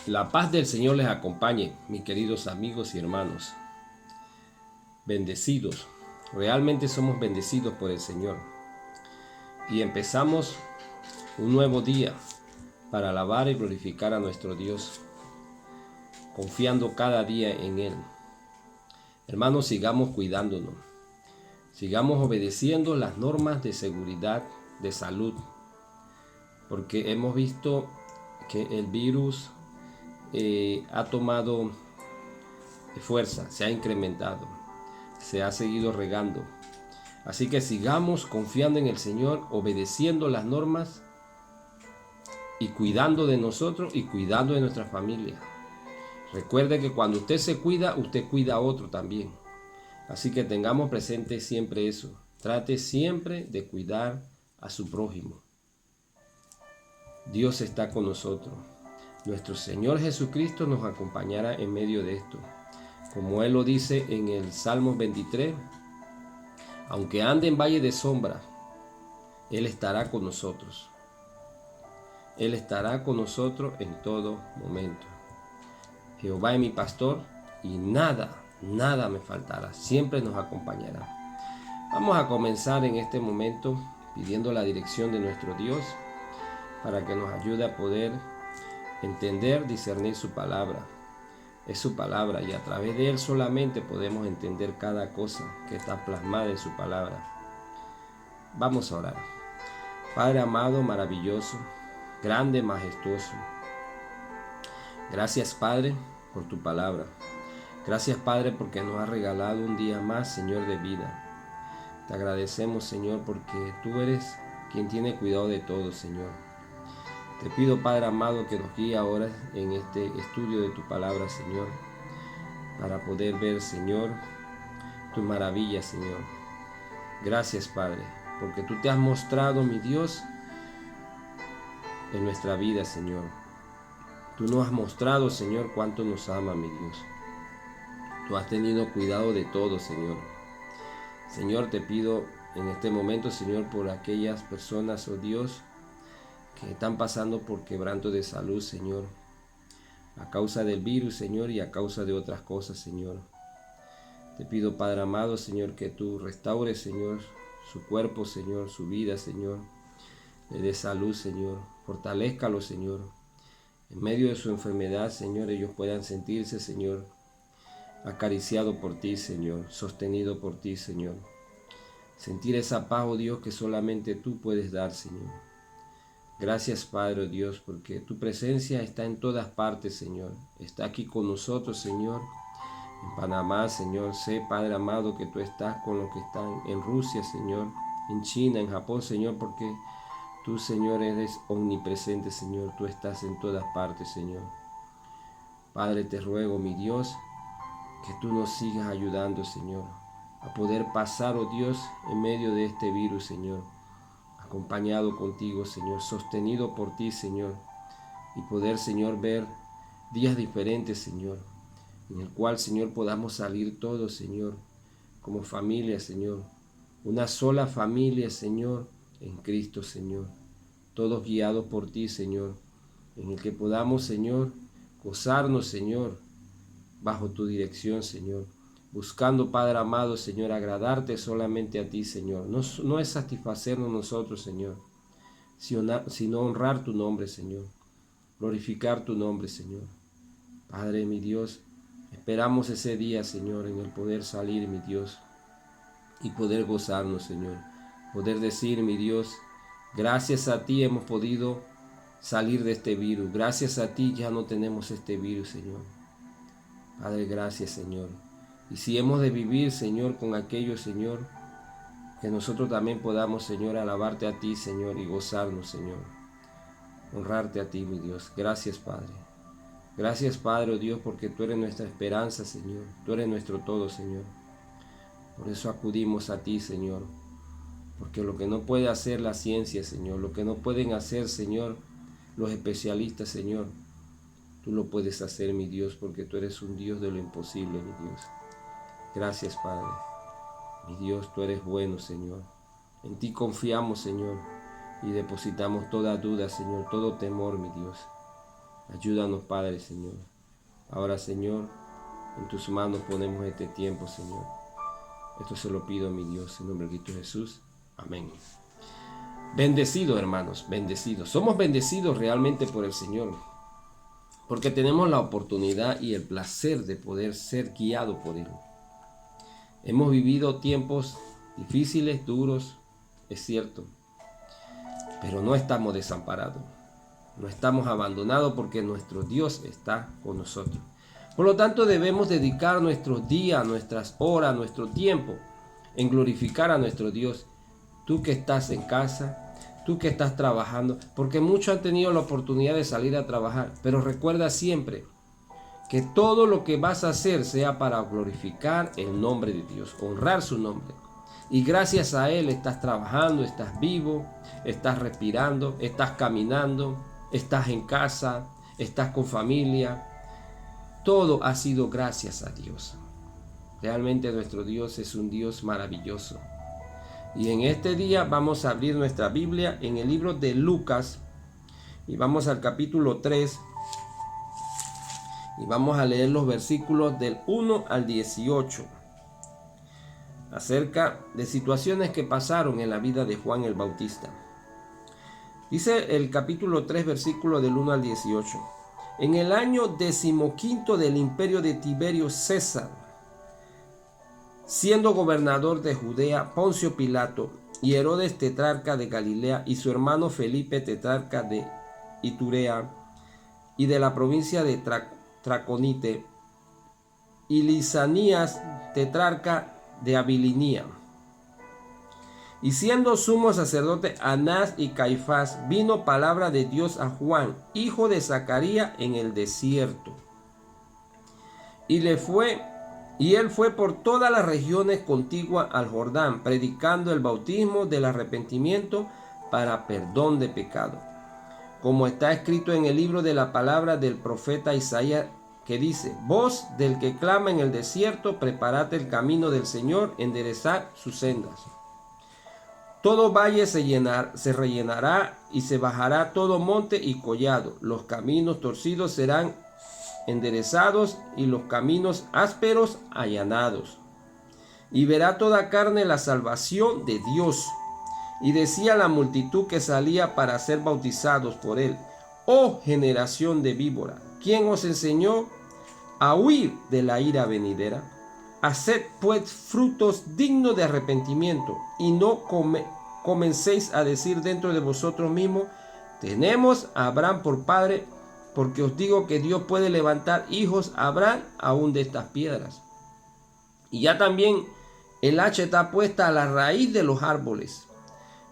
La paz del Señor les acompañe, mis queridos amigos y hermanos. Bendecidos. Realmente somos bendecidos por el Señor. Y empezamos un nuevo día para alabar y glorificar a nuestro Dios, confiando cada día en Él. Hermanos, sigamos cuidándonos. Sigamos obedeciendo las normas de seguridad, de salud, porque hemos visto que el virus ha tomado fuerza, se ha incrementado, se ha seguido regando. Así que sigamos confiando en el Señor, obedeciendo las normas y cuidando de nosotros y cuidando de nuestra familia. Recuerde que cuando usted se cuida, usted cuida a otro también. Así que tengamos presente siempre eso. Trate siempre de cuidar a su prójimo. Dios está con nosotros. Nuestro Señor Jesucristo nos acompañará en medio de esto. Como Él lo dice en el Salmo 23, aunque ande en valle de sombra, Él estará con nosotros. Él estará con nosotros en todo momento. Jehová es mi pastor y nada me faltará. Siempre nos acompañará. Vamos a comenzar en este momento pidiendo la dirección de nuestro Dios para que nos ayude a poder entender, discernir su palabra. Es su palabra y a través de Él solamente podemos entender cada cosa que está plasmada en su palabra. Vamos a orar. Padre amado, maravilloso, grande, majestuoso. Gracias, Padre, por tu palabra. Gracias, Padre, porque nos has regalado un día más, Señor, de vida. Te agradecemos, Señor, porque tú eres quien tiene cuidado de todo, Señor. Te pido, Padre amado, que nos guíe ahora en este estudio de tu palabra, Señor, para poder ver, Señor, tus maravillas, Señor. Gracias, Padre, porque tú te has mostrado, mi Dios, en nuestra vida, Señor. Tú nos has mostrado, Señor, cuánto nos ama, mi Dios. Tú has tenido cuidado de todo, Señor. Señor, te pido en este momento, Señor, por aquellas personas, oh Dios, que están pasando por quebranto de salud, Señor, a causa del virus, Señor, y a causa de otras cosas, Señor. Te pido, Padre amado, Señor, que tú restaures, Señor, su cuerpo, Señor, su vida, Señor. Le dé salud, Señor. Fortalézcalo, Señor. En medio de su enfermedad, Señor, ellos puedan sentirse, Señor, acariciado por ti, Señor, sostenido por ti, Señor. Sentir esa paz, oh Dios, que solamente tú puedes dar, Señor. Gracias, Padre Dios, porque tu presencia está en todas partes, Señor. Está aquí con nosotros, Señor. En Panamá, Señor, sé, Padre amado, que tú estás con los que están en Rusia, Señor, en China, en Japón, Señor, porque tú, Señor, eres omnipresente, Señor. Tú estás en todas partes, Señor. Padre, te ruego, mi Dios, que tú nos sigas ayudando, Señor, a poder pasar, oh Dios, en medio de este virus, Señor, acompañado contigo, Señor, sostenido por ti, Señor, y poder, Señor, ver días diferentes, Señor, en el cual, Señor, podamos salir todos, Señor, como familia, Señor, una sola familia, Señor, en Cristo, Señor, todos guiados por ti, Señor, en el que podamos, Señor, gozarnos, Señor, bajo tu dirección, Señor, buscando, Padre amado, Señor, agradarte solamente a ti, Señor. No es satisfacernos nosotros, Señor, sino honrar tu nombre, Señor, glorificar tu nombre, Señor. Padre, mi Dios, esperamos ese día, Señor, en el poder salir, mi Dios, y poder gozarnos, Señor, poder decir, mi Dios, gracias a ti hemos podido salir de este virus, gracias a ti ya no tenemos este virus, Señor. Padre, gracias, Señor. Y si hemos de vivir, Señor, con aquello, Señor, que nosotros también podamos, Señor, alabarte a ti, Señor, y gozarnos, Señor. Honrarte a ti, mi Dios. Gracias, Padre. Gracias, Padre, oh Dios, porque tú eres nuestra esperanza, Señor. Tú eres nuestro todo, Señor. Por eso acudimos a ti, Señor. Porque lo que no puede hacer la ciencia, Señor, lo que no pueden hacer, Señor, los especialistas, Señor, tú lo puedes hacer, mi Dios, porque tú eres un Dios de lo imposible, mi Dios. Gracias, Padre. Mi Dios, tú eres bueno, Señor. En ti confiamos, Señor, y depositamos toda duda, Señor, todo temor, mi Dios. Ayúdanos, Padre, Señor. Ahora, Señor, en tus manos ponemos este tiempo, Señor. Esto se lo pido a mi Dios, en nombre de Cristo Jesús. Amén. Bendecidos, hermanos, bendecidos. Somos bendecidos realmente por el Señor, porque tenemos la oportunidad y el placer de poder ser guiados por Él. Hemos vivido tiempos difíciles, duros, es cierto, pero no estamos desamparados. No estamos abandonados porque nuestro Dios está con nosotros. Por lo tanto, debemos dedicar nuestros días, nuestras horas, nuestro tiempo en glorificar a nuestro Dios. Tú que estás en casa, tú que estás trabajando, porque muchos han tenido la oportunidad de salir a trabajar, pero recuerda siempre que todo lo que vas a hacer sea para glorificar el nombre de Dios, honrar su nombre. Y gracias a Él estás trabajando, estás vivo, estás respirando, estás caminando, estás en casa, estás con familia. Todo ha sido gracias a Dios. Realmente nuestro Dios es un Dios maravilloso. Y en este día vamos a abrir nuestra Biblia en el libro de Lucas y vamos al capítulo 3 y vamos a leer los versículos del 1 al 18 acerca de situaciones que pasaron en la vida de Juan el Bautista. Dice el capítulo 3, versículo del 1 al 18. En el año 15 del imperio de Tiberio César, siendo gobernador de Judea, Poncio Pilato y Herodes tetrarca de Galilea y su hermano Felipe tetrarca de Iturea y de la provincia de Traconite y Lisanías tetrarca de Abilinia. Y siendo sumo sacerdote Anás y Caifás, vino palabra de Dios a Juan, hijo de Zacarías, en el desierto. Y él fue por todas las regiones contiguas al Jordán, predicando el bautismo del arrepentimiento para perdón de pecado. Como está escrito en el libro de la palabra del profeta Isaías, que dice: voz del que clama en el desierto, preparad el camino del Señor, enderezad sus sendas. Todo valle se rellenará y se bajará todo monte y collado. Los caminos torcidos serán enderezados y los caminos ásperos allanados. Y verá toda carne la salvación de Dios. Y decía la multitud que salía para ser bautizados por él: oh generación de víbora, ¿quién os enseñó a huir de la ira venidera? Haced pues frutos dignos de arrepentimiento, y no comencéis a decir dentro de vosotros mismos: tenemos a Abraham por padre, porque os digo que Dios puede levantar hijos a Abraham aún de estas piedras. Y ya también el hacha está puesta a la raíz de los árboles.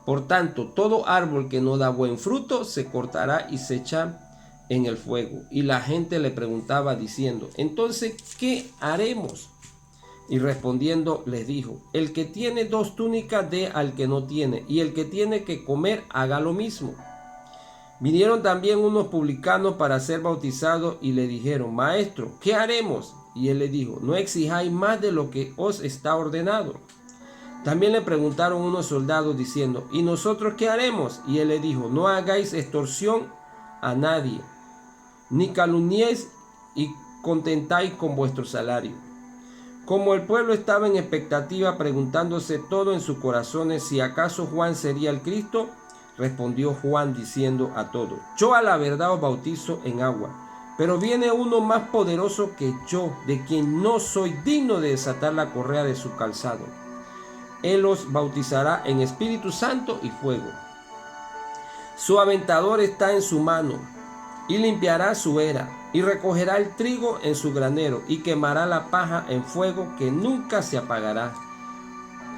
Por tanto, todo árbol que no da buen fruto se cortará y se echa en el fuego. Y la gente le preguntaba diciendo: entonces, ¿qué haremos? Y respondiendo les dijo: el que tiene 2 túnicas dé al que no tiene, y el que tiene que comer haga lo mismo. Vinieron también unos publicanos para ser bautizados y le dijeron: maestro, ¿qué haremos? Y él le dijo: no exijáis más de lo que os está ordenado. También le preguntaron unos soldados diciendo: ¿y nosotros qué haremos? Y él le dijo: no hagáis extorsión a nadie, ni calumniéis y contentáis con vuestro salario. Como el pueblo estaba en expectativa, preguntándose todo en sus corazones si acaso Juan sería el Cristo, respondió Juan diciendo a todos: yo a la verdad os bautizo en agua, pero viene uno más poderoso que yo, de quien no soy digno de desatar la correa de su calzado. Él os bautizará en Espíritu Santo y fuego. Su aventador está en su mano, y limpiará su era, y recogerá el trigo en su granero, y quemará la paja en fuego que nunca se apagará.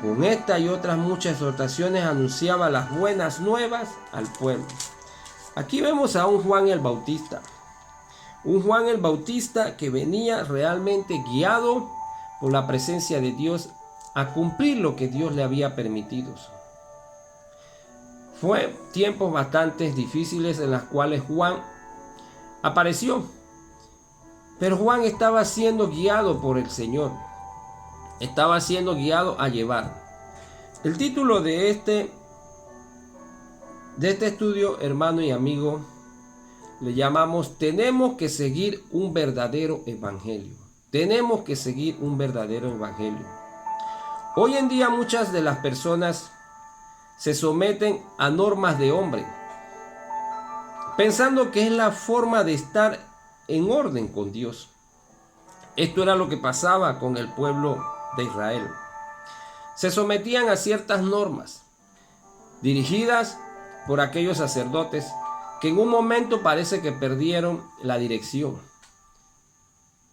Con esta y otras muchas exhortaciones anunciaba las buenas nuevas al pueblo. Aquí vemos a un Juan el Bautista. Un Juan el Bautista que venía realmente guiado por la presencia de Dios a cumplir lo que Dios le había permitido. Fue tiempos bastante difíciles en los cuales Juan apareció, pero Juan estaba siendo guiado por el Señor, estaba siendo guiado a llevar. El título de este estudio, hermano y amigo, le llamamos tenemos que seguir un verdadero evangelio. Tenemos que seguir un verdadero evangelio. Hoy en día muchas de las personas se someten a normas de hombre, pensando que es la forma de estar en orden con Dios. Esto era lo que pasaba con el pueblo de Israel. Se sometían a ciertas normas dirigidas por aquellos sacerdotes que en un momento parece que perdieron la dirección.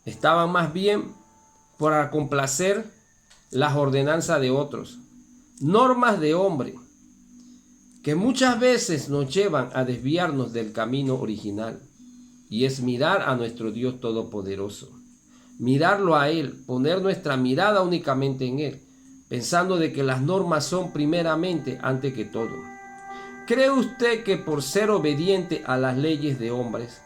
Estaban más bien por complacer las ordenanzas de otros, normas de hombre, que muchas veces nos llevan a desviarnos del camino original, y es mirar a nuestro Dios Todopoderoso, mirarlo a Él, poner nuestra mirada únicamente en Él, pensando de que las normas son primeramente antes que todo. ¿Cree usted que por ser obediente a las leyes de hombres,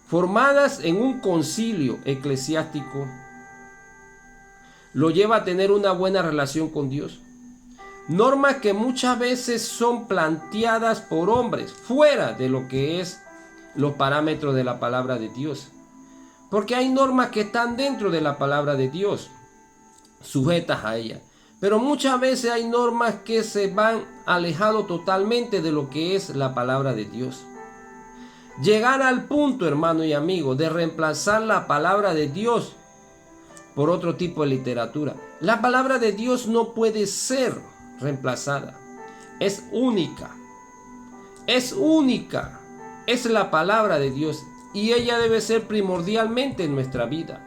formadas en un concilio eclesiástico, lo lleva a tener una buena relación con Dios? Normas que muchas veces son planteadas por hombres fuera de lo que es los parámetros de la palabra de Dios. Porque hay normas que están dentro de la palabra de Dios, sujetas a ella. Pero muchas veces hay normas que se van alejado totalmente de lo que es la palabra de Dios. Llegar al punto, hermano y amigo, de reemplazar la palabra de Dios por otro tipo de literatura. La palabra de Dios no puede ser reemplazada. Es única. Es única. Es la palabra de Dios y ella debe ser primordialmente en nuestra vida.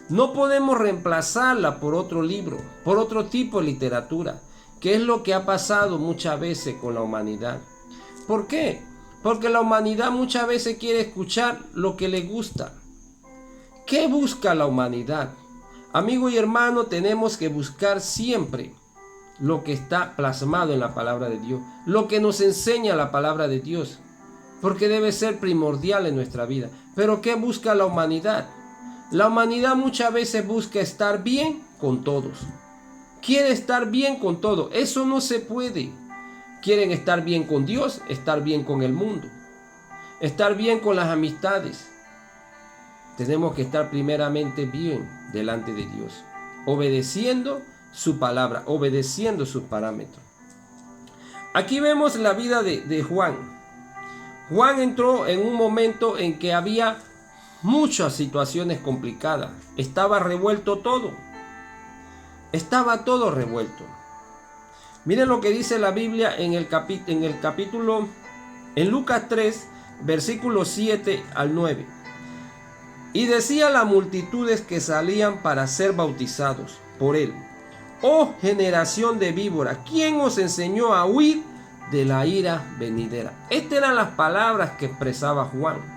No podemos reemplazarla por otro libro, por otro tipo de literatura, que es lo que ha pasado muchas veces con la humanidad. ¿Por qué? Porque la humanidad muchas veces quiere escuchar lo que le gusta. ¿Qué busca la humanidad? Amigo y hermano, tenemos que buscar siempre lo que está plasmado en la palabra de Dios, lo que nos enseña la palabra de Dios, porque debe ser primordial en nuestra vida. Pero ¿qué busca la humanidad? La humanidad muchas veces busca estar bien con todos. Quiere estar bien con todo. Eso no se puede. Quieren estar bien con Dios, estar bien con el mundo, estar bien con las amistades. Tenemos que estar primeramente bien delante de Dios, obedeciendo su palabra, obedeciendo sus parámetros. Aquí vemos la vida de Juan. Juan entró en un momento en que había muchas situaciones complicadas. Estaba revuelto todo. Estaba todo revuelto. Miren lo que dice la Biblia en Lucas 3, versículos 7 al 9. Y decía a las multitudes que salían para ser bautizados por él: oh generación de víboras, ¿quién os enseñó a huir de la ira venidera? Estas eran las palabras que expresaba Juan.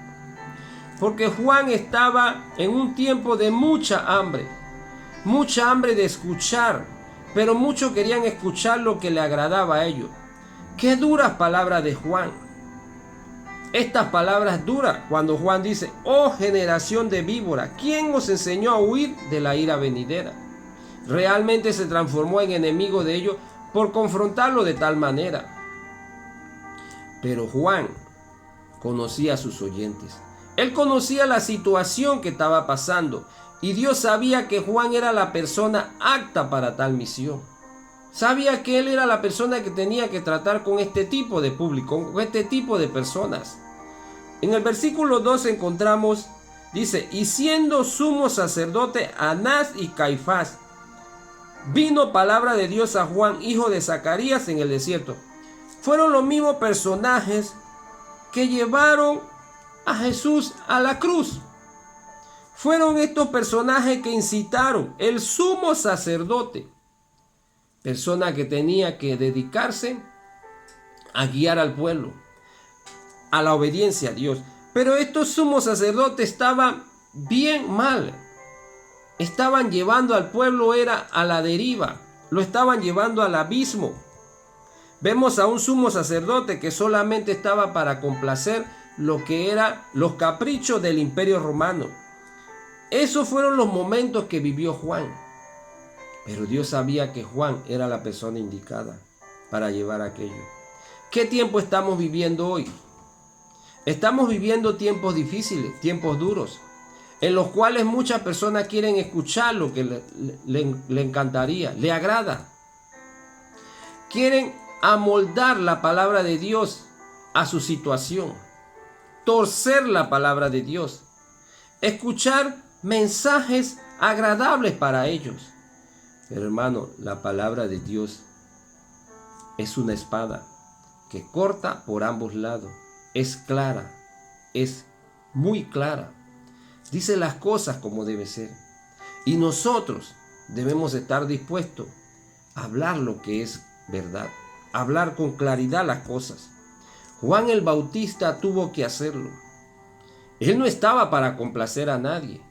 Porque Juan estaba en un tiempo de mucha hambre de escuchar, pero muchos querían escuchar lo que le agradaba a ellos. Qué duras palabras de Juan. Estas palabras duras cuando Juan dice: oh generación de víboras, ¿quién os enseñó a huir de la ira venidera? Realmente se transformó en enemigo de ellos por confrontarlo de tal manera. Pero Juan conocía a sus oyentes. Él conocía la situación que estaba pasando y Dios sabía que Juan era la persona apta para tal misión. Sabía que él era la persona que tenía que tratar con este tipo de público, con este tipo de personas. En el versículo 2 encontramos, dice: y siendo sumo sacerdote Anás y Caifás, vino palabra de Dios a Juan, hijo de Zacarías, en el desierto. Fueron los mismos personajes que llevaron a Jesús a la cruz. Fueron estos personajes que incitaron. El sumo sacerdote, persona que tenía que dedicarse a guiar al pueblo, a la obediencia a Dios. Pero estos sumos sacerdotes estaban bien mal. Estaban llevando al pueblo a la deriva. Lo estaban llevando al abismo. Vemos a un sumo sacerdote que solamente estaba para complacer lo que eran los caprichos del Imperio Romano. Esos fueron los momentos que vivió Juan. Pero Dios sabía que Juan era la persona indicada para llevar aquello. ¿Qué tiempo estamos viviendo hoy? Estamos viviendo tiempos difíciles, tiempos duros, en los cuales muchas personas quieren escuchar lo que le encantaría, le agrada. Quieren amoldar la palabra de Dios a su situación, torcer la palabra de Dios, escuchar mensajes agradables para ellos. Pero hermano, la palabra de Dios es una espada que corta por ambos lados. Es clara, es muy clara. Dice las cosas como debe ser. Y nosotros debemos estar dispuestos a hablar lo que es verdad, hablar con claridad las cosas. Juan el Bautista tuvo que hacerlo. Él no estaba para complacer a nadie.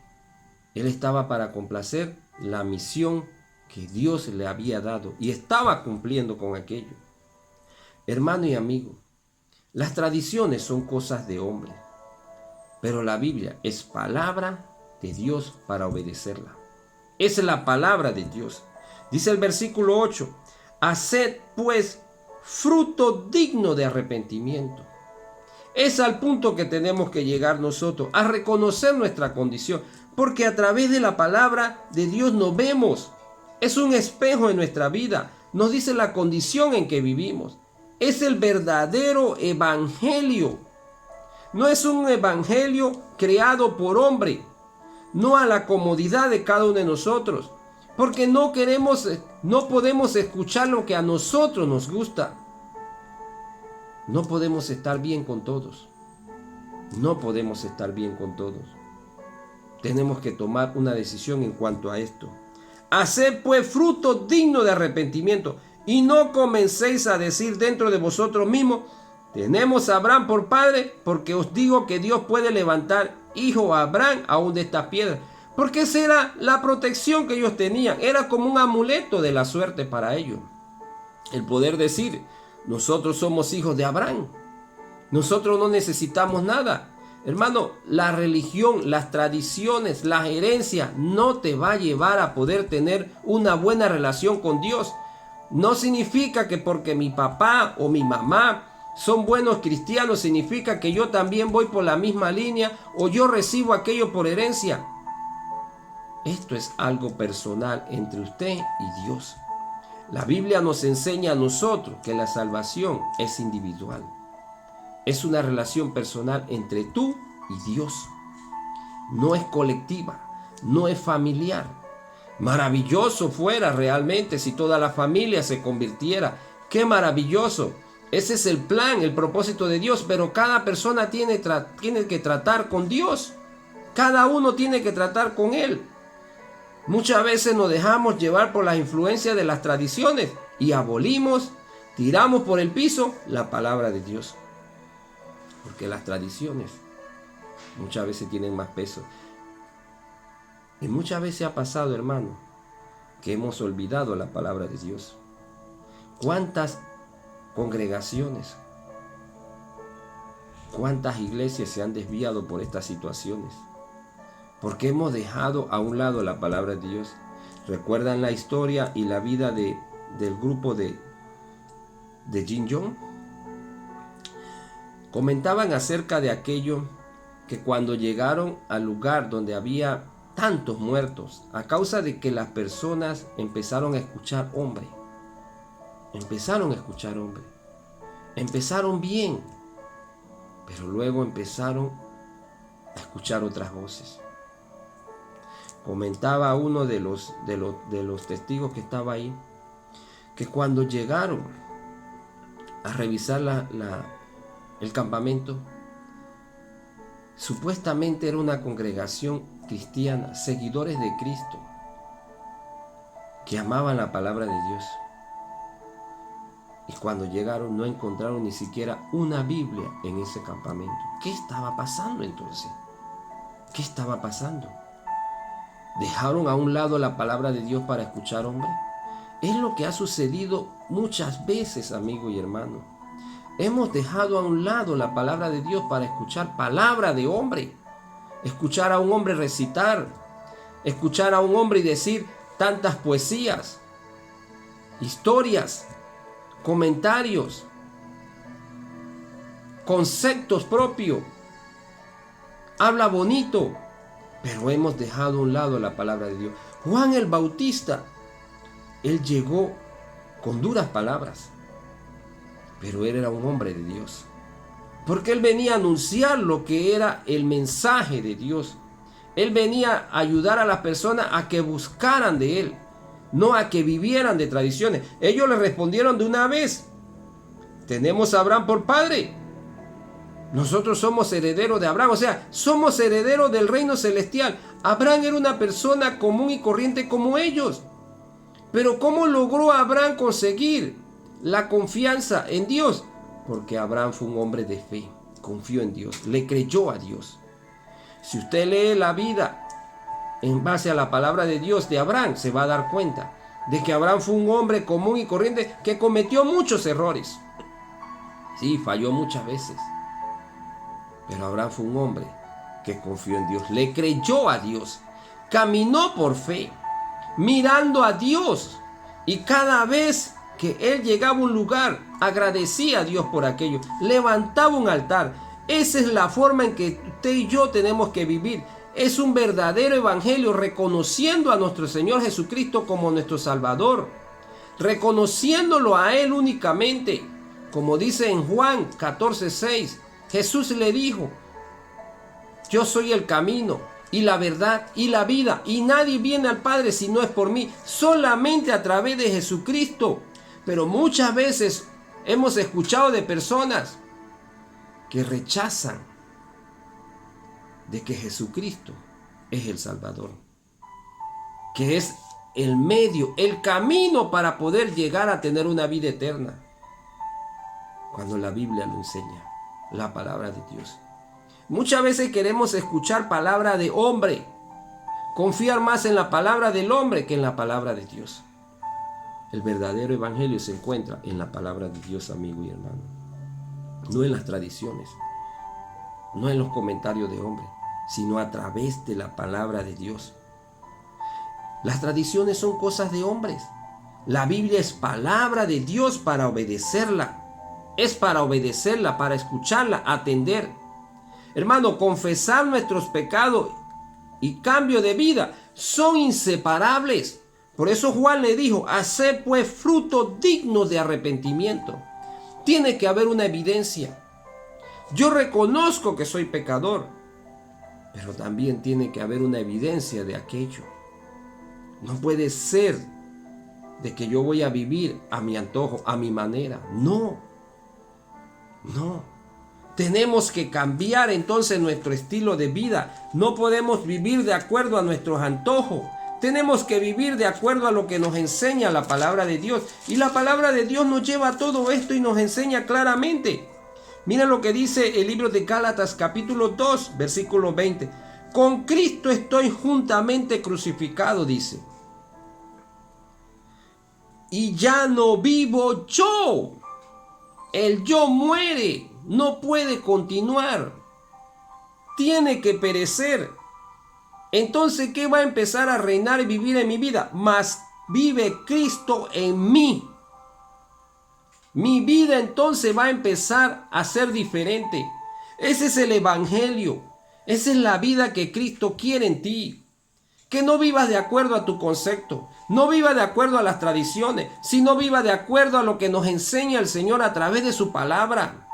Él estaba para complacer la misión que Dios le había dado y estaba cumpliendo con aquello. Hermano y amigo, las tradiciones son cosas de hombre, pero la Biblia es palabra de Dios para obedecerla. Es la palabra de Dios. Dice el versículo 8, haced pues fruto digno de arrepentimiento. Es al punto que tenemos que llegar nosotros, a reconocer nuestra condición, porque a través de la palabra de Dios nos vemos. Es un espejo en nuestra vida, nos dice la condición en que vivimos. Es el verdadero evangelio. No es un evangelio creado por hombre, no a la comodidad de cada uno de nosotros, porque no podemos escuchar lo que a nosotros nos gusta. No podemos estar bien con todos. No podemos estar bien con todos. Tenemos que tomar una decisión en cuanto a esto. Haced pues fruto digno de arrepentimiento, y no comencéis a decir dentro de vosotros mismos, tenemos a Abraham por padre, porque os digo que Dios puede levantar hijo a Abraham aún de estas piedras. Porque esa era la protección que ellos tenían. Era como un amuleto de la suerte para ellos. El poder decir, nosotros somos hijos de Abraham. Nosotros no necesitamos nada. Hermano, la religión, las tradiciones, la herencia no te va a llevar a poder tener una buena relación con Dios. No significa que porque mi papá o mi mamá son buenos cristianos, significa que yo también voy por la misma línea o yo recibo aquello por herencia. Esto es algo personal entre usted y Dios. La Biblia nos enseña a nosotros que la salvación es individual. Es una relación personal entre tú y Dios. No es colectiva, no es familiar. Maravilloso fuera realmente si toda la familia se convirtiera. ¡Qué maravilloso! Ese es el plan, el propósito de Dios, pero cada persona tiene que tratar con Dios. Cada uno tiene que tratar con Él. Muchas veces nos dejamos llevar por las influencias de las tradiciones y abolimos, tiramos por el piso la palabra de Dios. Porque las tradiciones muchas veces tienen más peso. Y muchas veces ha pasado, hermano, que hemos olvidado la palabra de Dios. ¿Cuántas congregaciones, cuántas iglesias se han desviado por estas situaciones? Porque hemos dejado a un lado la palabra de Dios. ¿Recuerdan la historia y la vida del grupo de Jin Yong? Comentaban acerca de aquello que cuando llegaron al lugar donde había tantos muertos, a causa de que las personas empezaron a escuchar hombre. Empezaron bien, pero luego empezaron a escuchar otras voces. Comentaba uno de los testigos que estaba ahí, que cuando llegaron a revisar el campamento, supuestamente era una congregación cristiana, seguidores de Cristo, que amaban la palabra de Dios. Y cuando llegaron no encontraron ni siquiera una Biblia en ese campamento. ¿Qué estaba pasando entonces? ¿Qué estaba pasando? ¿Dejaron a un lado la palabra de Dios para escuchar hombre? Es lo que ha sucedido muchas veces, amigo y hermano. Hemos dejado a un lado la palabra de Dios para escuchar palabra de hombre. Escuchar a un hombre recitar. Escuchar a un hombre y decir tantas poesías, historias, comentarios, conceptos propios. habla bonito, pero hemos dejado a un lado la palabra de Dios. Juan el Bautista, él llegó con duras palabras, pero él era un hombre de Dios, porque él venía a anunciar lo que era el mensaje de Dios. Él venía a ayudar a las personas a que buscaran de él, no a que vivieran de tradiciones. Ellos le respondieron de una vez: tenemos a Abraham por padre. Nosotros somos herederos de Abraham, o sea, somos herederos del reino celestial. Abraham era una persona común y corriente como ellos. Pero ¿cómo logró Abraham conseguir la confianza en Dios? Porque Abraham fue un hombre de fe, confió en Dios, le creyó a Dios. Si usted lee la vida en base a la palabra de Dios de Abraham, se va a dar cuenta de que Abraham fue un hombre común y corriente que cometió muchos errores. Sí, falló muchas veces. Pero Abraham fue un hombre que confió en Dios, le creyó a Dios, caminó por fe, mirando a Dios. Y cada vez que él llegaba a un lugar, agradecía a Dios por aquello, levantaba un altar. Esa es la forma en que usted y yo tenemos que vivir. Es un verdadero evangelio, reconociendo a nuestro Señor Jesucristo como nuestro Salvador, reconociéndolo a Él únicamente. Como dice en Juan 14:6, Jesús le dijo: yo soy el camino y la verdad y la vida, y nadie viene al Padre si no es por mí, solamente a través de Jesucristo. Pero muchas veces hemos escuchado de personas que rechazan de que Jesucristo es el Salvador, que es el medio, el camino para poder llegar a tener una vida eterna, cuando la Biblia lo enseña, la palabra de Dios. Muchas veces queremos escuchar palabra de hombre, confiar más en la palabra del hombre que en la palabra de Dios. El verdadero evangelio se encuentra en la palabra de Dios, amigo y hermano, no en las tradiciones, no en los comentarios de hombre, sino a través de la palabra de Dios. Las tradiciones son cosas de hombres. La Biblia es palabra de Dios para obedecerla. Es para obedecerla, para escucharla, atender. Hermano, confesar nuestros pecados y cambio de vida son inseparables. Por eso Juan le dijo: haced pues frutos dignos de arrepentimiento. Tiene que haber una evidencia. Yo reconozco que soy pecador, pero también tiene que haber una evidencia de aquello. No puede ser de que yo voy a vivir a mi antojo, a mi manera. No. Tenemos que cambiar entonces nuestro estilo de vida. No podemos vivir de acuerdo a nuestros antojos. Tenemos que vivir de acuerdo a lo que nos enseña la palabra de Dios. Y la palabra de Dios nos lleva a todo esto y nos enseña claramente. Mira lo que dice el libro de Gálatas capítulo 2, versículo 20. Con Cristo estoy juntamente crucificado, dice. Y ya no vivo yo. El yo muere, no puede continuar. Tiene que perecer. Entonces, ¿qué va a empezar a reinar y vivir en mi vida? Mas vive Cristo en mí. Mi vida entonces va a empezar a ser diferente. Ese es el evangelio. Esa es la vida que Cristo quiere en ti. Que no vivas de acuerdo a tu concepto. No vivas de acuerdo a las tradiciones. Sino viva de acuerdo a lo que nos enseña el Señor a través de su palabra.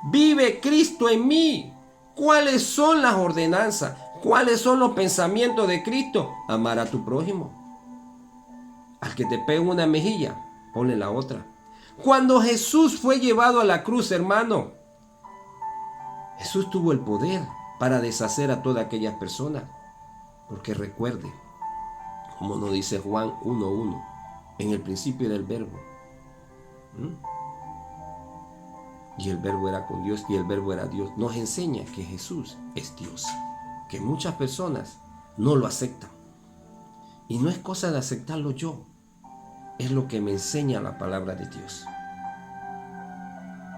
Vive Cristo en mí. ¿Cuáles son las ordenanzas? ¿Cuáles son los pensamientos de Cristo? Amar a tu prójimo. Al que te pegue una mejilla, ponle la otra. Cuando Jesús fue llevado a la cruz, hermano, Jesús tuvo el poder para deshacer a todas aquellas personas. Porque recuerde, como nos dice Juan 1:1, en el principio era el verbo. Y el verbo era con Dios y el verbo era Dios. Nos enseña que Jesús es Dios. Que muchas personas no lo aceptan. Y no es cosa de aceptarlo yo. Es lo que me enseña la palabra de Dios.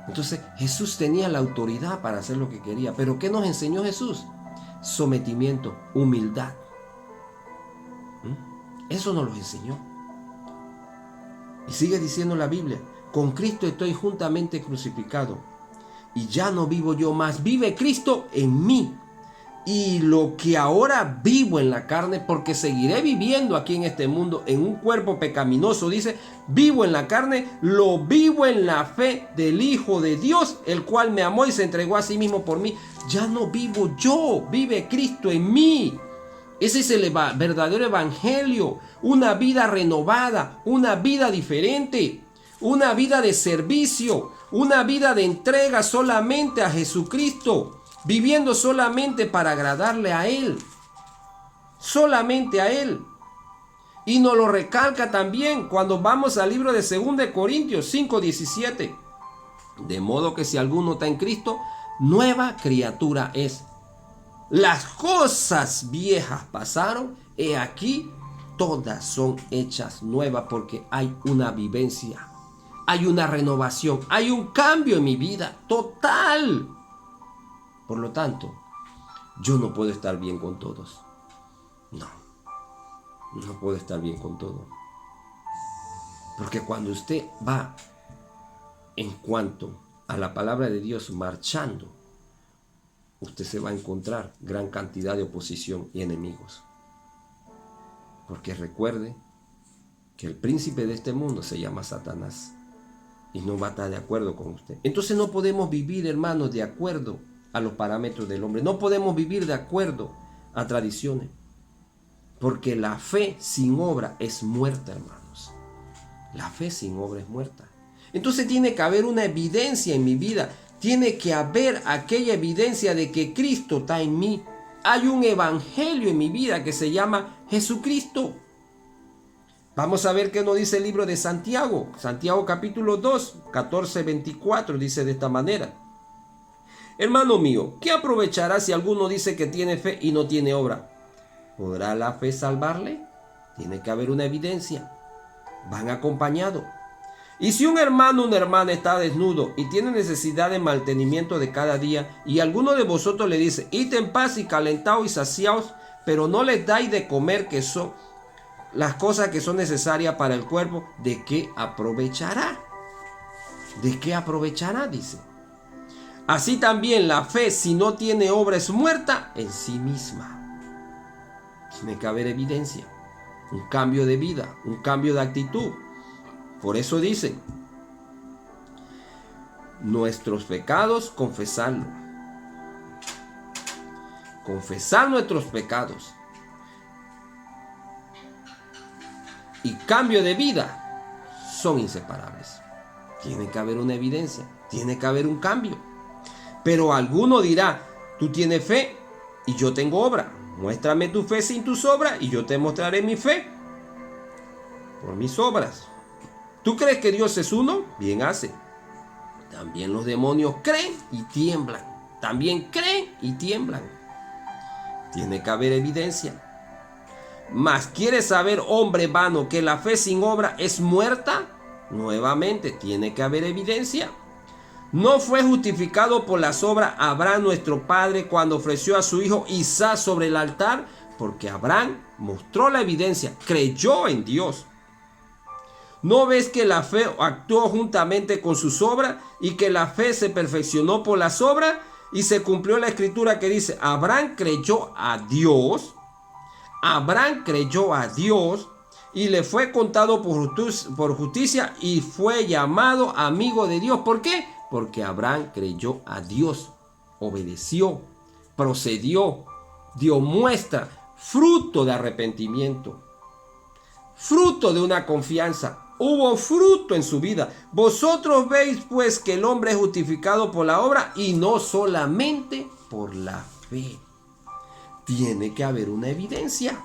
Entonces Jesús tenía la autoridad para hacer lo que quería. ¿Pero qué nos enseñó Jesús? Sometimiento, humildad. Eso nos lo enseñó. Y sigue diciendo la Biblia: con Cristo estoy juntamente crucificado. Y ya no vivo yo más, vive Cristo en mí. Y lo que ahora vivo en la carne, porque seguiré viviendo aquí en este mundo, en un cuerpo pecaminoso, dice, vivo en la carne, lo vivo en la fe del Hijo de Dios, el cual me amó y se entregó a sí mismo por mí. Ya no vivo yo, vive Cristo en mí. Ese es el verdadero evangelio, una vida renovada, una vida diferente, una vida de servicio, una vida de entrega solamente a Jesucristo. Viviendo solamente para agradarle a Él. Solamente a Él. Y nos lo recalca también cuando vamos al libro de 2 de Corintios 5:17. De modo que si alguno está en Cristo, nueva criatura es. Las cosas viejas pasaron, he aquí, todas son hechas nuevas, porque hay una vivencia, hay una renovación, hay un cambio en mi vida total. Por lo tanto, yo no puedo estar bien con todos. No puedo estar bien con todos. Porque cuando usted va en cuanto a la palabra de Dios marchando, usted se va a encontrar gran cantidad de oposición y enemigos. Porque recuerde que el príncipe de este mundo se llama Satanás y no va a estar de acuerdo con usted. Entonces no podemos vivir, hermanos, de acuerdo a los parámetros del hombre. No podemos vivir de acuerdo a tradiciones, porque la fe sin obra es muerta, hermanos. La fe sin obra es muerta. Entonces tiene que haber una evidencia en mi vida. Tiene que haber aquella evidencia de que Cristo está en mí. Hay un evangelio en mi vida que se llama Jesucristo. Vamos a ver qué nos dice el libro de Santiago. Santiago capítulo 2, 14-24 dice de esta manera. Hermano mío, ¿qué aprovechará si alguno dice que tiene fe y no tiene obra? ¿Podrá la fe salvarle? Tiene que haber una evidencia. Van acompañados. Y si un hermano o una hermana está desnudo y tiene necesidad de mantenimiento de cada día, y alguno de vosotros le dice, id en paz y calentaos y saciaos, pero no les dais de comer, que son las cosas que son necesarias para el cuerpo, ¿de qué aprovechará? ¿De qué aprovechará? Dice. Así también la fe, si no tiene obra, es muerta en sí misma. Tiene que haber evidencia, un cambio de vida, un cambio de actitud. Por eso dice, nuestros pecados, confesarlo. Confesar nuestros pecados. Y cambio de vida son inseparables. Tiene que haber una evidencia, tiene que haber un cambio. Pero alguno dirá, tú tienes fe y yo tengo obra. Muéstrame tu fe sin tus obras y yo te mostraré mi fe por mis obras. ¿Tú crees que Dios es uno? Bien hace. También los demonios creen y tiemblan. También creen y tiemblan. Tiene que haber evidencia. Mas ¿quieres saber, hombre vano, que la fe sin obra es muerta? Nuevamente, tiene que haber evidencia. ¿No fue justificado por las obras Abraham nuestro padre cuando ofreció a su hijo Isaac sobre el altar? Porque Abraham mostró la evidencia, creyó en Dios. ¿No ves que la fe actuó juntamente con sus obras y que la fe se perfeccionó por las obras? Y se cumplió la escritura que dice, Abraham creyó a Dios. Abraham creyó a Dios y le fue contado por justicia y fue llamado amigo de Dios. ¿Por qué? Porque Abraham creyó a Dios, obedeció, procedió, dio muestra, fruto de arrepentimiento, fruto de una confianza. Hubo fruto en su vida. Vosotros veis pues que el hombre es justificado por la obra y no solamente por la fe. Tiene que haber una evidencia.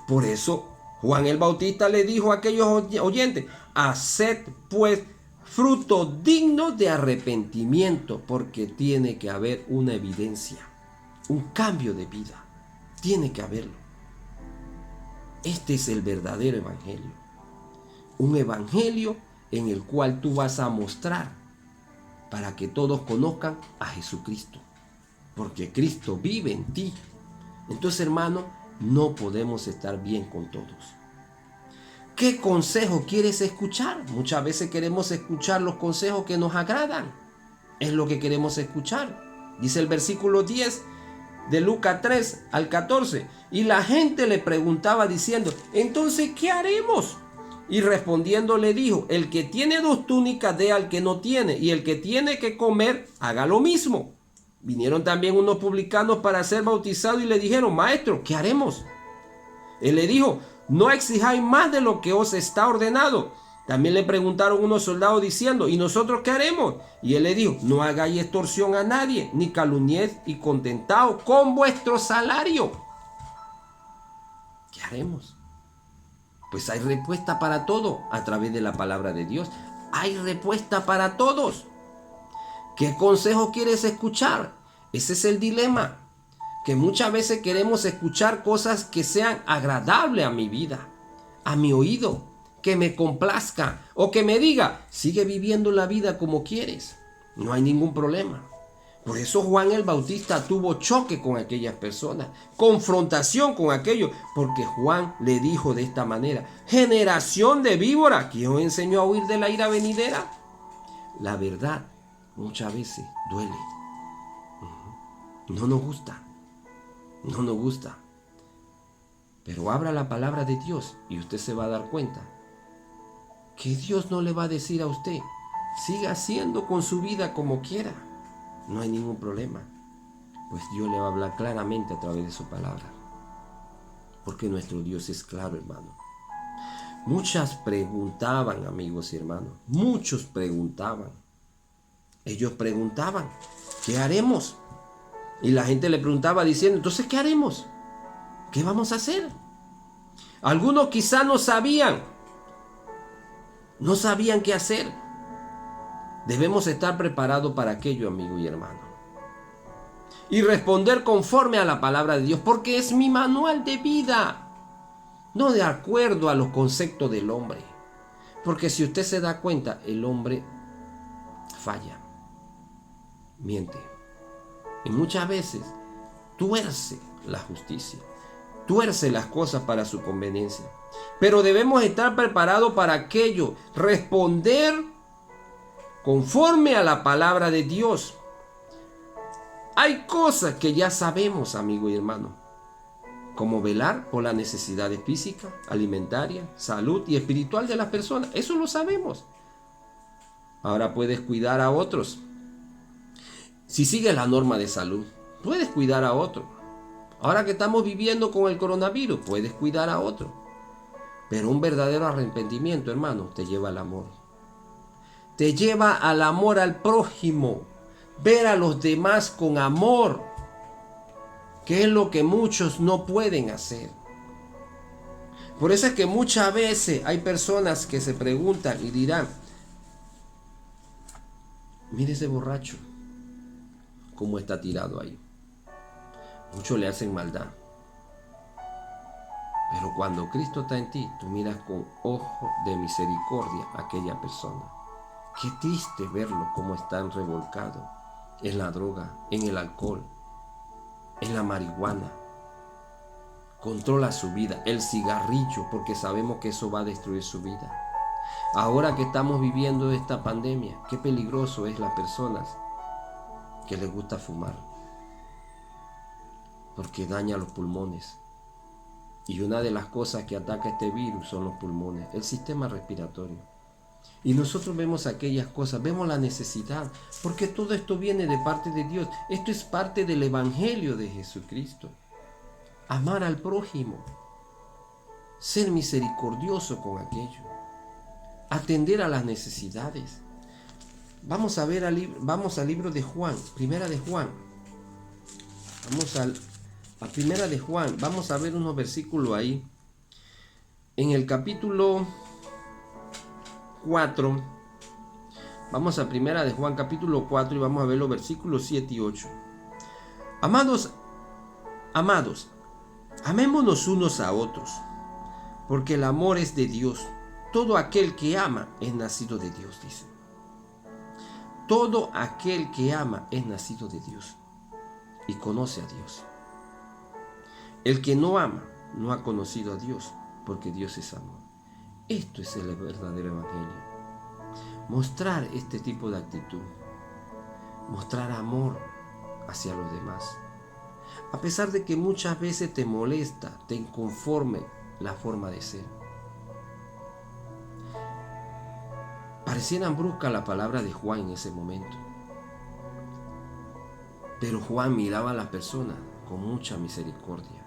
Por eso Juan el Bautista le dijo a aquellos oyentes, haced pues fruto digno de arrepentimiento, porque tiene que haber una evidencia, un cambio de vida. Tiene que haberlo. Este es el verdadero evangelio. Un evangelio en el cual tú vas a mostrar para que todos conozcan a Jesucristo. Porque Cristo vive en ti. Entonces, hermano, no podemos estar bien con todos. ¿Qué consejo quieres escuchar? Muchas veces queremos escuchar los consejos que nos agradan. Es lo que queremos escuchar. Dice el versículo 10. de Lucas 3 al 14. Y la gente le preguntaba diciendo, entonces, ¿qué haremos? Y respondiendo le dijo, el que tiene 2 túnicas dé al que no tiene, y el que tiene que comer, haga lo mismo. Vinieron también unos publicanos para ser bautizados y le dijeron, maestro, ¿qué haremos? Él le dijo, no exijáis más de lo que os está ordenado. También le preguntaron unos soldados diciendo, ¿y nosotros qué haremos? Y él le dijo, no hagáis extorsión a nadie, ni calumniéis, y contentaos con vuestro salario. ¿Qué haremos? Pues hay respuesta para todo a través de la palabra de Dios. Hay respuesta para todos. ¿Qué consejo quieres escuchar? Ese es el dilema. Que muchas veces queremos escuchar cosas que sean agradables a mi vida, a mi oído, que me complazca o que me diga, sigue viviendo la vida como quieres. No hay ningún problema. Por eso Juan el Bautista tuvo choque con aquellas personas, confrontación con aquellos, porque Juan le dijo de esta manera, generación de víbora, ¿quién os enseñó a huir de la ira venidera? La verdad muchas veces duele. No nos gusta. No nos gusta. Pero abra la palabra de Dios y usted se va a dar cuenta que Dios no le va a decir a usted, siga haciendo con su vida como quiera. No hay ningún problema. Pues Dios le va a hablar claramente a través de su palabra. Porque nuestro Dios es claro, hermano. Muchas preguntaban, amigos y hermanos. Muchos preguntaban. Ellos preguntaban, ¿qué haremos? Y la gente le preguntaba diciendo, entonces, ¿qué haremos? ¿Qué vamos a hacer? Algunos quizás no sabían qué hacer. Debemos estar preparados para aquello, amigo y hermano. Y responder conforme a la palabra de Dios, porque es mi manual de vida, no de acuerdo a los conceptos del hombre. Porque si usted se da cuenta, el hombre falla, miente. Y muchas veces tuerce la justicia, tuerce las cosas para su conveniencia. Pero debemos estar preparados para aquello, responder conforme a la palabra de Dios. Hay cosas que ya sabemos, amigo y hermano, como velar por las necesidades físicas, alimentarias, salud y espiritual de las personas. Eso lo sabemos. Ahora puedes cuidar a otros. Si sigues la norma de salud, puedes cuidar a otro. Ahora que estamos viviendo con el coronavirus, puedes cuidar a otro. Pero un verdadero arrepentimiento, hermano, te lleva al amor. Te lleva al amor al prójimo. Ver a los demás con amor, que es lo que muchos no pueden hacer. Por eso es que muchas veces hay personas que se preguntan y dirán, mire ese borracho, cómo está tirado ahí. Muchos le hacen maldad. Pero cuando Cristo está en ti, tú miras con ojo de misericordia a aquella persona. Qué triste verlo cómo están revolcados en la droga, en el alcohol, en la marihuana. Controla su vida, el cigarrillo, porque sabemos que eso va a destruir su vida. Ahora que estamos viviendo esta pandemia, qué peligroso es las personas que les gusta fumar, porque daña los pulmones. Y una de las cosas que ataca este virus son los pulmones, el sistema respiratorio. Y nosotros vemos aquellas cosas, vemos la necesidad, porque todo esto viene de parte de Dios. Esto es parte del Evangelio de Jesucristo. Amar al prójimo, ser misericordioso con aquello, atender a las necesidades. Vamos a ver vamos al libro de Juan, Primera de Juan. Vamos a Primera de Juan, vamos a ver unos versículos ahí. En el capítulo 4, vamos a Primera de Juan capítulo 4 y vamos a ver los versículos 7 y 8. Amados, amémonos unos a otros, porque el amor es de Dios. Todo aquel que ama es nacido de Dios, dice. Todo aquel que ama es nacido de Dios y conoce a Dios. El que no ama no ha conocido a Dios, porque Dios es amor. Esto es el verdadero evangelio. Mostrar este tipo de actitud. Mostrar amor hacia los demás. a pesar de que muchas veces te molesta, te inconforme la forma de ser. Parecieran brusca la palabra de Juan en ese momento, pero Juan miraba a las personas con mucha misericordia,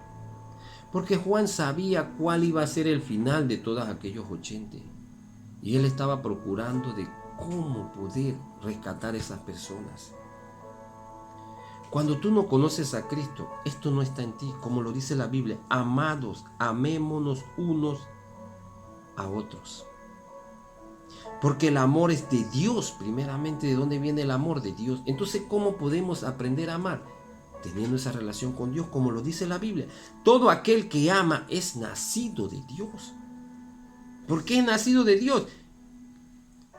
porque Juan sabía cuál iba a ser el final de todos aquellos 80, y él estaba procurando de cómo poder rescatar a esas personas. Cuando tú no conoces a Cristo, esto no está en ti, como lo dice la Biblia: amados, amémonos unos a otros. Porque el amor es de Dios, primeramente. ¿De dónde viene el amor? De Dios. Entonces, ¿cómo podemos aprender a amar? Teniendo esa relación con Dios, como lo dice la Biblia. Todo aquel que ama es nacido de Dios. ¿Por qué es nacido de Dios?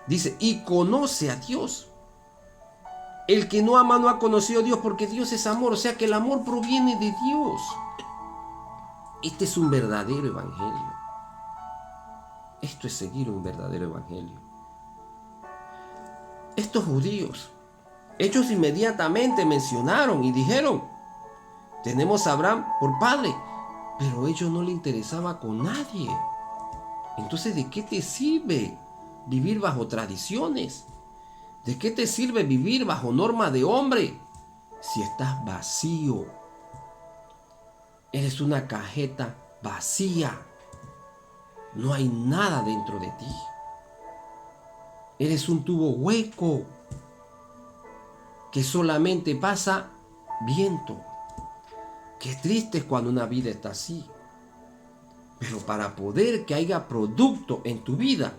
Dice, y conoce a Dios. El que no ama no ha conocido a Dios, porque Dios es amor. O sea que el amor proviene de Dios. Este es un verdadero evangelio. Esto es seguir un verdadero evangelio. Estos judíos, ellos inmediatamente mencionaron y dijeron: tenemos a Abraham por padre. Pero a ellos no les interesaba con nadie. Entonces, ¿de qué te sirve vivir bajo tradiciones? ¿De qué te sirve vivir bajo norma de hombre si estás vacío? Eres una cajeta vacía. No hay nada dentro de ti. Eres un tubo hueco que solamente pasa viento. Qué triste es cuando una vida está así. Pero para poder que haya producto en tu vida,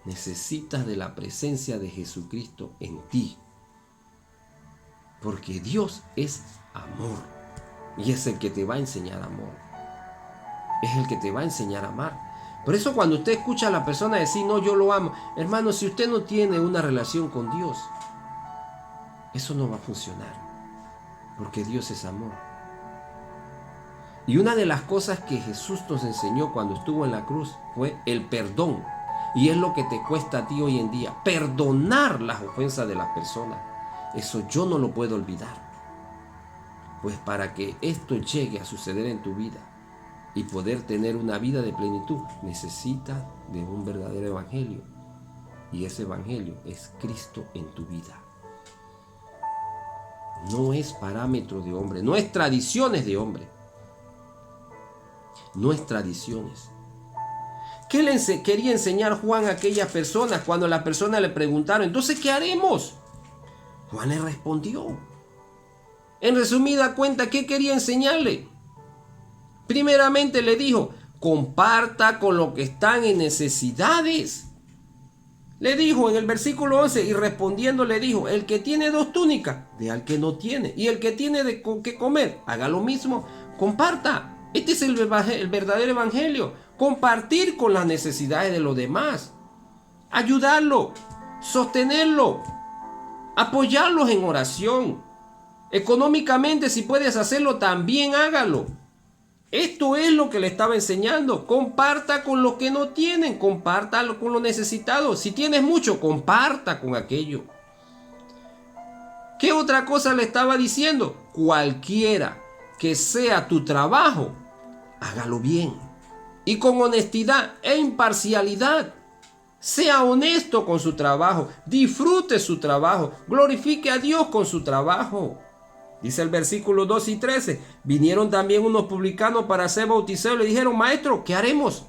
necesitas de la presencia de Jesucristo en ti. Porque Dios es amor. Y es el que te va a enseñar amor. Es el que te va a enseñar a amar. Por eso cuando usted escucha a la persona decir: no, yo lo amo. Hermano, si usted no tiene una relación con Dios, eso no va a funcionar. Porque Dios es amor. Y una de las cosas que Jesús nos enseñó cuando estuvo en la cruz fue el perdón. Y es lo que te cuesta a ti hoy en día: perdonar las ofensas de las personas. Eso yo no lo puedo olvidar. Pues para que esto llegue a suceder en tu vida y poder tener una vida de plenitud, necesitas de un verdadero evangelio. Y ese evangelio es Cristo en tu vida. No es parámetro de hombre, no es tradiciones de hombre. No es tradiciones. ¿Qué le quería enseñar Juan a aquellas personas cuando las personas le preguntaron: entonces, ¿qué haremos? Juan le respondió. En resumida cuenta, ¿qué quería enseñarle? Primeramente le dijo: comparta con los que están en necesidades. Le dijo en el versículo 11, y respondiendo le dijo: el que tiene 2 túnicas, dé al que no tiene. Y el que tiene que comer, haga lo mismo. Comparta. Este es el verdadero evangelio. Compartir con las necesidades de los demás. Ayudarlo. Sostenerlo. Apoyarlos en oración. Económicamente, si puedes hacerlo, también hágalo. Esto es lo que le estaba enseñando. Comparta con los que no tienen. Comparta con los necesitados. Si tienes mucho, comparta con aquello. ¿Qué otra cosa le estaba diciendo? Cualquiera que sea tu trabajo, hágalo bien y con honestidad e imparcialidad. Sea honesto con su trabajo, disfrute su trabajo, glorifique a Dios con su trabajo. Dice el versículo 2 y 13, vinieron también unos publicanos para ser bautizados y le dijeron: maestro, ¿qué haremos?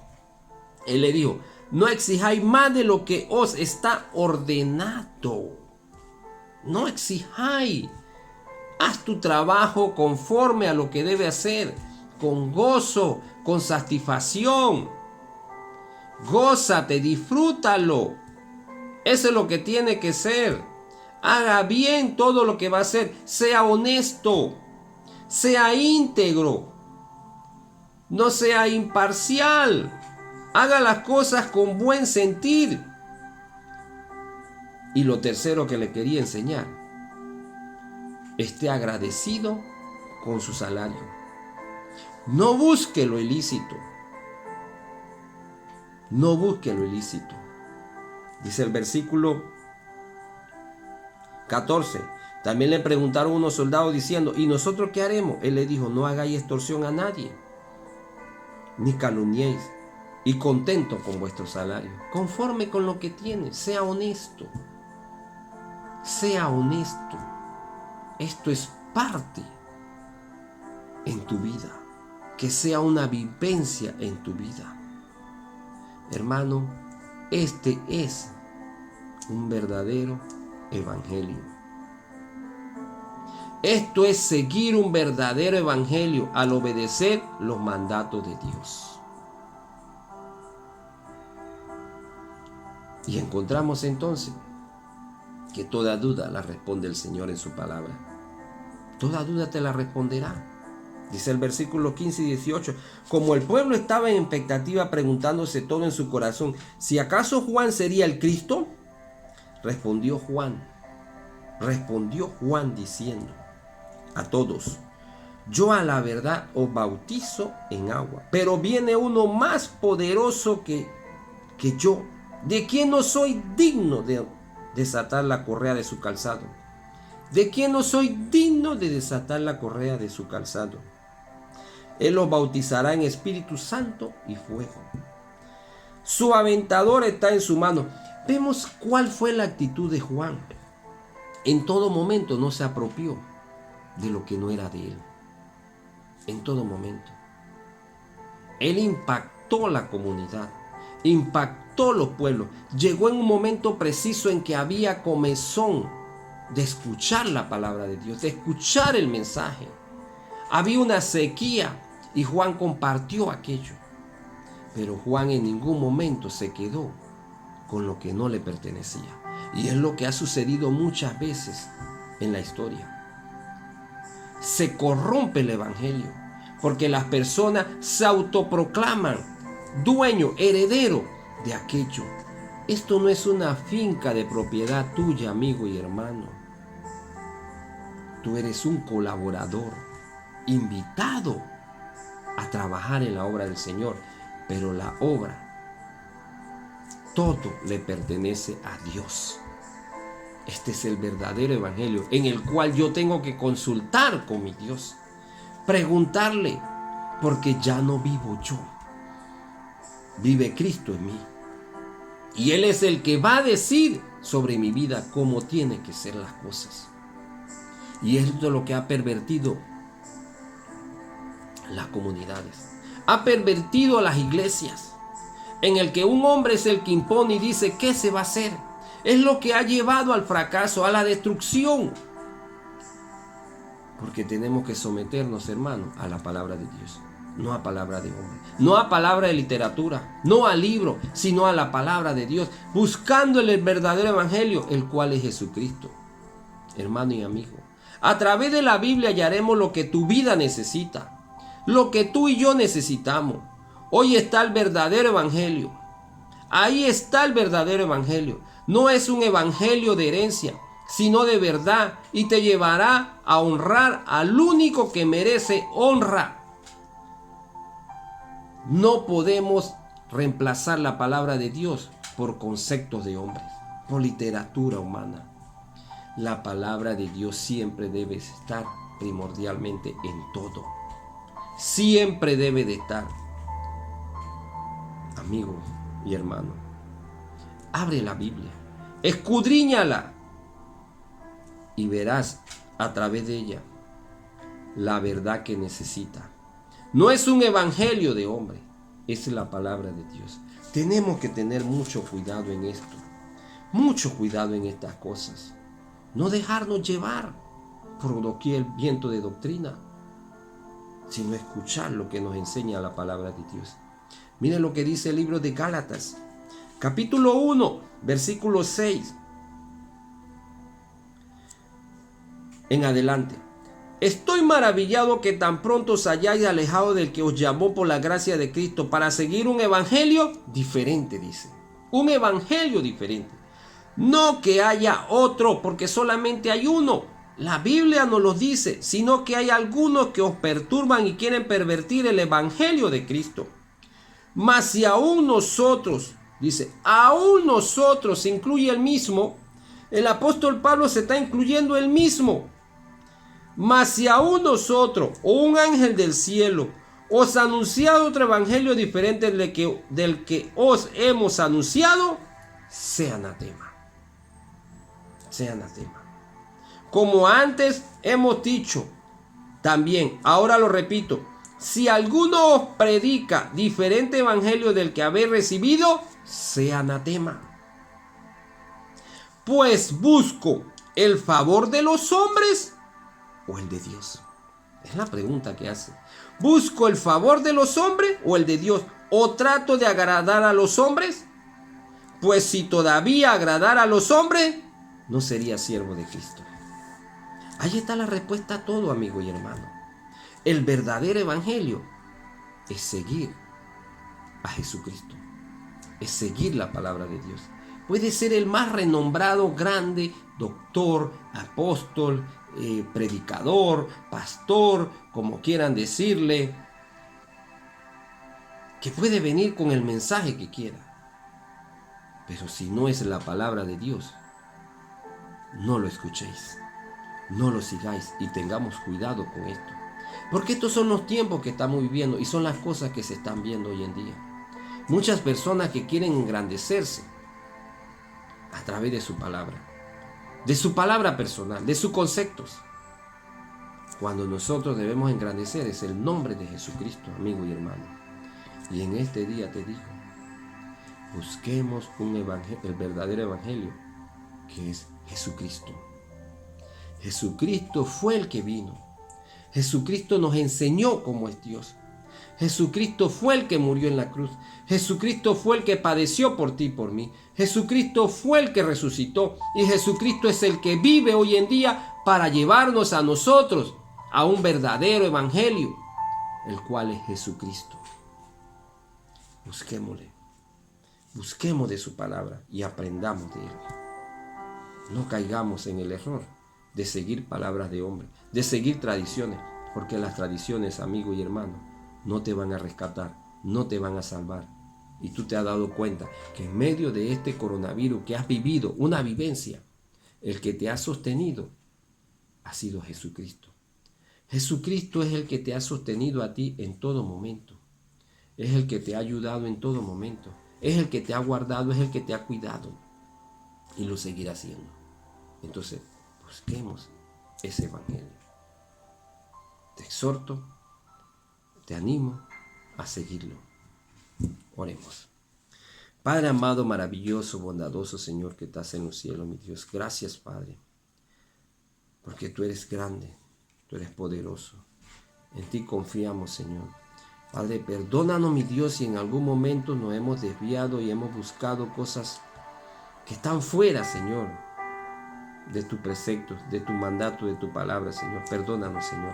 Él le dijo: no exijáis más de lo que os está ordenado. No exijáis. Haz tu trabajo conforme a lo que debe hacer, con gozo, con satisfacción. Gózate, disfrútalo. Eso es lo que tiene que ser. Haga bien todo lo que va a hacer. Sea honesto. Sea íntegro. No sea imparcial. Haga las cosas con buen sentir. Y lo tercero que le quería enseñar: esté agradecido con su salario. No busque lo ilícito. No busque lo ilícito. Dice el versículo 14: También le preguntaron unos soldados diciendo, ¿y nosotros qué haremos? Él le dijo, no hagáis extorsión a nadie, ni calumniéis, y contento con vuestro salario, conforme con lo que tienes, sea honesto. Sea honesto. Esto es parte en tu vida, que sea una vivencia en tu vida. Hermano, este es un verdadero evangelio. Esto es seguir un verdadero evangelio al obedecer los mandatos de Dios. Y encontramos entonces que toda duda la responde el Señor en su palabra. Toda duda te la responderá. Dice el versículo 15 y 18, como el pueblo estaba en expectativa preguntándose todo en su corazón, si acaso Juan sería el Cristo, respondió Juan diciendo a todos, yo a la verdad os bautizo en agua, pero viene uno más poderoso que yo, de quien no soy digno de desatar la correa de su calzado. ¿De quién no soy digno de desatar la correa de su calzado? Él los bautizará en Espíritu Santo y fuego. Su aventador está en su mano. Vemos cuál fue la actitud de Juan. En todo momento no se apropió de lo que no era de él. En todo momento. Él impactó la comunidad. Impactó los pueblos. Llegó en un momento preciso en que había comezón de escuchar la palabra de Dios, de escuchar el mensaje. Había una sequía y Juan compartió aquello. Pero Juan en ningún momento se quedó con lo que no le pertenecía. Y es lo que ha sucedido muchas veces en la historia. Se corrompe el evangelio porque las personas se autoproclaman dueño, heredero de aquello. Esto no es una finca de propiedad tuya, amigo y hermano. Tú eres un colaborador, invitado a trabajar en la obra del Señor, pero la obra, todo le pertenece a Dios. Este es el verdadero evangelio en el cual yo tengo que consultar con mi Dios, preguntarle, porque ya no vivo yo, vive Cristo en mí. Y Él es el que va a decir sobre mi vida cómo tienen que ser las cosas. Y esto es lo que ha pervertido las comunidades. Ha pervertido las iglesias, en el que un hombre es el que impone y dice qué se va a hacer. Es lo que ha llevado al fracaso, a la destrucción. Porque tenemos que someternos, hermano, a la palabra de Dios. No a palabra de hombre, no a palabra de literatura, no a libro, sino a la palabra de Dios, buscando el verdadero evangelio, el cual es Jesucristo. Hermano y amigo, a través de la Biblia hallaremos lo que tu vida necesita, lo que tú y yo necesitamos. Hoy está el verdadero evangelio. Ahí está el verdadero evangelio. No es un evangelio de herencia, sino de verdad, y te llevará a honrar al único que merece honra. No podemos reemplazar la palabra de Dios por conceptos de hombres, por literatura humana. La palabra de Dios siempre debe estar primordialmente en todo. Siempre debe de estar. Amigo y hermano, abre la Biblia, escudriñala y verás a través de ella la verdad que necesita. No es un evangelio de hombre, es la palabra de Dios. Tenemos que tener mucho cuidado en esto, mucho cuidado en estas cosas. No dejarnos llevar por doquier viento de doctrina, sino escuchar lo que nos enseña la palabra de Dios. Miren lo que dice el libro de Gálatas, capítulo 1, versículo 6 en adelante. Estoy maravillado que tan pronto os hayáis alejado del que os llamó por la gracia de Cristo para seguir un evangelio diferente, dice. Un evangelio diferente. No que haya otro, porque solamente hay uno. La Biblia nos lo dice, sino que hay algunos que os perturban y quieren pervertir el evangelio de Cristo. Mas si aún nosotros, dice, aún nosotros, incluye el mismo, El apóstol Pablo se está incluyendo él mismo. Mas si aún nosotros o un ángel del cielo os ha anunciado otro evangelio diferente del que os hemos anunciado, sea anatema. Sea anatema. Como antes hemos dicho, también, ahora lo repito, si alguno os predica diferente evangelio del que habéis recibido, sea anatema. Pues busco el favor de los hombres o el de Dios. Es la pregunta que hace. ¿Busco el favor de los hombres o el de Dios? ¿O trato de agradar a los hombres? Pues si todavía agradara a los hombres, no sería siervo de Cristo. Ahí está la respuesta a todo, amigo y hermano. El verdadero evangelio es seguir a Jesucristo. Es seguir la palabra de Dios. Puede ser el más renombrado, grande, doctor, apóstol, predicador, pastor, como quieran decirle, que puede venir con el mensaje que quiera. Pero si no es la palabra de Dios, no lo escuchéis, no lo sigáis y tengamos cuidado con esto. Porque estos son los tiempos que estamos viviendo y son las cosas que se están viendo hoy en día. Muchas personas que quieren engrandecerse a través de su palabra personal, de sus conceptos. Cuando nosotros debemos engrandecer es el nombre de Jesucristo, amigo y hermano. Y en este día te digo, busquemos el verdadero evangelio, que es Jesucristo. Jesucristo fue el que vino. Jesucristo nos enseñó cómo es Dios. Jesucristo fue el que murió en la cruz. Jesucristo fue el que padeció por ti y por mí. Jesucristo fue el que resucitó. Y Jesucristo es el que vive hoy en día para llevarnos a nosotros a un verdadero evangelio, el cual es Jesucristo. Busquémosle. Busquemos de su palabra y aprendamos de él. No caigamos en el error de seguir palabras de hombre, de seguir tradiciones, porque las tradiciones, amigo y hermano, no te van a rescatar, no te van a salvar. Y tú te has dado cuenta que en medio de este coronavirus que has vivido una vivencia, el que te ha sostenido ha sido Jesucristo. Jesucristo es el que te ha sostenido a ti en todo momento. Es el que te ha ayudado en todo momento. Es el que te ha guardado, es el que te ha cuidado. Y lo seguirá haciendo. Entonces, busquemos ese evangelio. Te exhorto, te animo a seguirlo. Oremos. Padre amado, maravilloso, bondadoso Señor que estás en los cielos, mi Dios. Gracias, Padre, porque tú eres grande, tú eres poderoso. En ti confiamos, Señor. Padre, perdónanos, mi Dios, si en algún momento nos hemos desviado y hemos buscado cosas que están fuera, Señor, de tus preceptos, de tu mandato, de tu palabra, Señor. Perdónanos, Señor.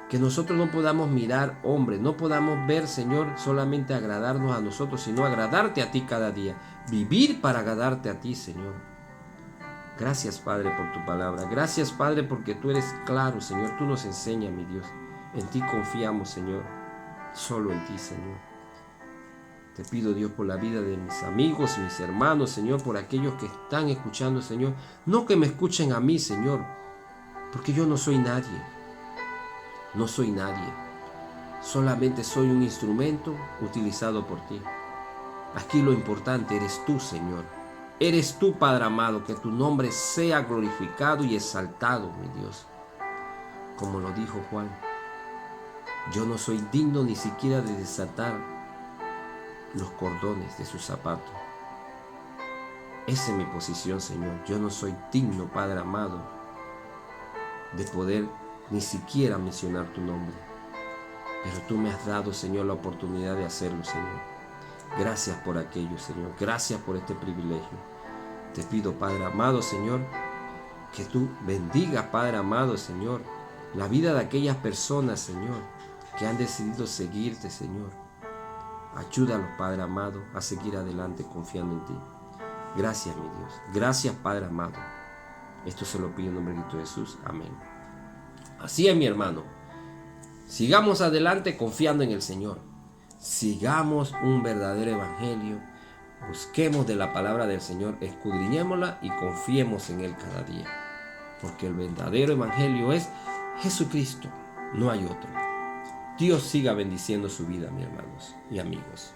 Que nosotros no podamos mirar, hombre, no podamos ver, Señor, solamente agradarnos a nosotros, sino agradarte a ti cada día. Vivir para agradarte a ti, Señor. Gracias, Padre, por tu palabra. Gracias, Padre, porque tú eres claro, Señor. Tú nos enseñas, mi Dios. En ti confiamos, Señor. Solo en ti, Señor. Te pido, Dios, por la vida de mis amigos, mis hermanos, Señor, por aquellos que están escuchando, Señor. No que me escuchen a mí, Señor, porque yo no soy nadie. No soy nadie. Solamente soy un instrumento utilizado por ti. Aquí lo importante eres tú, Señor. Eres tú, Padre amado, que tu nombre sea glorificado y exaltado, mi Dios. Como lo dijo Juan, yo no soy digno ni siquiera de desatar los cordones de sus zapatos. Esa es mi posición, Señor. Yo no soy digno, Padre amado, de poder ni siquiera mencionar tu nombre. Pero tú me has dado, Señor, la oportunidad de hacerlo, Señor. Gracias por aquello, Señor. Gracias por este privilegio. Te pido, Padre amado, Señor, que tú bendigas, Padre amado, Señor, la vida de aquellas personas, Señor, que han decidido seguirte, Señor. Ayúdalos, Padre amado, a seguir adelante confiando en ti. Gracias, mi Dios. Gracias, Padre amado. Esto se lo pido en nombre de Cristo Jesús. Amén. Así es, mi hermano. Sigamos adelante confiando en el Señor. Sigamos un verdadero evangelio. Busquemos de la palabra del Señor, escudriñémosla y confiemos en Él cada día. Porque el verdadero evangelio es Jesucristo, no hay otro. Dios siga bendiciendo su vida, mis hermanos y amigos.